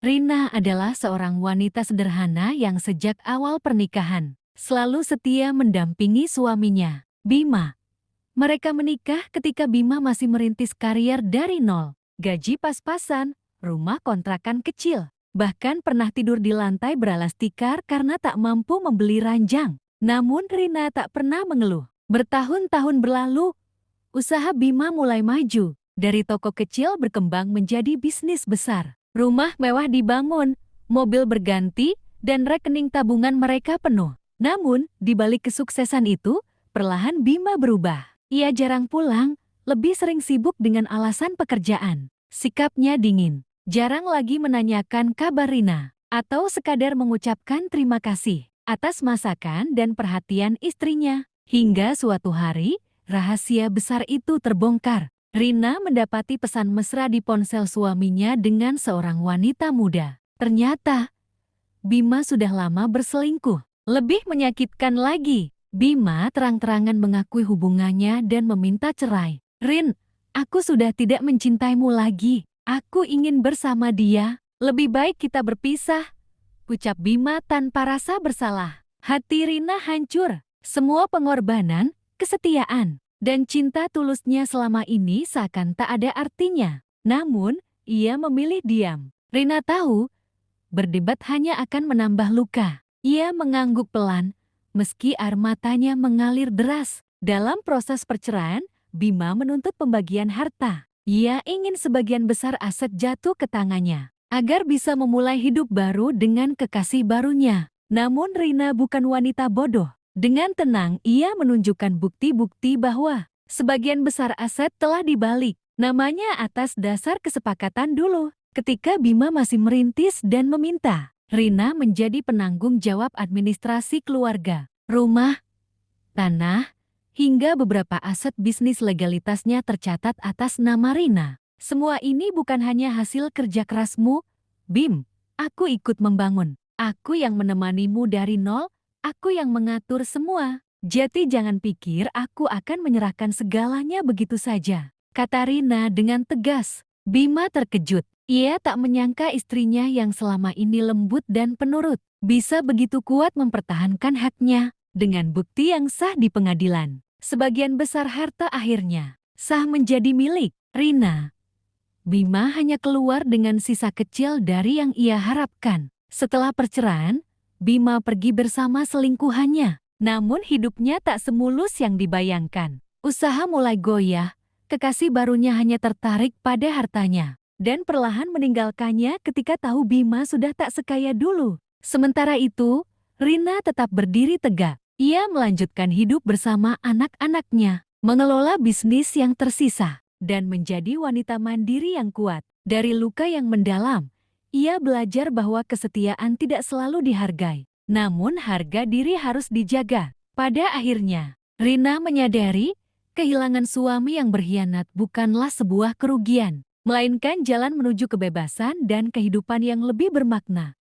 Rina adalah seorang wanita sederhana yang sejak awal pernikahan selalu setia mendampingi suaminya, Bima. Mereka menikah ketika Bima masih merintis karier dari nol, gaji pas-pasan, rumah kontrakan kecil, bahkan pernah tidur di lantai beralas tikar karena tak mampu membeli ranjang. Namun Rina tak pernah mengeluh. Bertahun-tahun berlalu, usaha Bima mulai maju. Dari toko kecil berkembang menjadi bisnis besar. Rumah mewah dibangun, mobil berganti, dan rekening tabungan mereka penuh. Namun, di balik kesuksesan itu, perlahan Bima berubah. Ia jarang pulang, lebih sering sibuk dengan alasan pekerjaan. Sikapnya dingin, jarang lagi menanyakan kabar Rina, atau sekadar mengucapkan terima kasih atas masakan dan perhatian istrinya. Hingga suatu hari, rahasia besar itu terbongkar. Rina mendapati pesan mesra di ponsel suaminya dengan seorang wanita muda. Ternyata, Bima sudah lama berselingkuh. Lebih menyakitkan lagi, Bima terang-terangan mengakui hubungannya dan meminta cerai. "Rin, aku sudah tidak mencintaimu lagi. Aku ingin bersama dia. Lebih baik kita berpisah," ucap Bima tanpa rasa bersalah. Hati Rina hancur. Semua pengorbanan, kesetiaan, dan cinta tulusnya selama ini seakan tak ada artinya. Namun, ia memilih diam. Rina tahu, berdebat hanya akan menambah luka. Ia mengangguk pelan, meski air matanya mengalir deras. Dalam proses perceraian, Bima menuntut pembagian harta. Ia ingin sebagian besar aset jatuh ke tangannya, agar bisa memulai hidup baru dengan kekasih barunya. Namun Rina bukan wanita bodoh. Dengan tenang, ia menunjukkan bukti-bukti bahwa sebagian besar aset telah dibalik, namanya atas dasar kesepakatan dulu. Ketika Bima masih merintis dan meminta, Rina menjadi penanggung jawab administrasi keluarga, rumah, tanah, hingga beberapa aset bisnis legalitasnya tercatat atas nama Rina. Semua ini bukan hanya hasil kerja kerasmu, Bim. Aku ikut membangun. Aku yang menemanimu dari nol. Aku yang mengatur semua. Jadi jangan pikir aku akan menyerahkan segalanya begitu saja, kata Rina dengan tegas. Bima terkejut. Ia tak menyangka istrinya yang selama ini lembut dan penurut bisa begitu kuat mempertahankan haknya dengan bukti yang sah di pengadilan. Sebagian besar harta akhirnya sah menjadi milik Rina. Bima hanya keluar dengan sisa kecil dari yang ia harapkan. Setelah perceraian, Bima pergi bersama selingkuhannya. Namun hidupnya tak semulus yang dibayangkan. Usaha mulai goyah, kekasih barunya hanya tertarik pada hartanya dan perlahan meninggalkannya ketika tahu Bima sudah tak sekaya dulu. Sementara itu, Rina tetap berdiri tegak. Ia melanjutkan hidup bersama anak-anaknya, mengelola bisnis yang tersisa, dan menjadi wanita mandiri yang kuat. Dari luka yang mendalam, ia belajar bahwa kesetiaan tidak selalu dihargai, namun harga diri harus dijaga. Pada akhirnya, Rina menyadari kehilangan suami yang berkhianat bukanlah sebuah kerugian, melainkan jalan menuju kebebasan dan kehidupan yang lebih bermakna.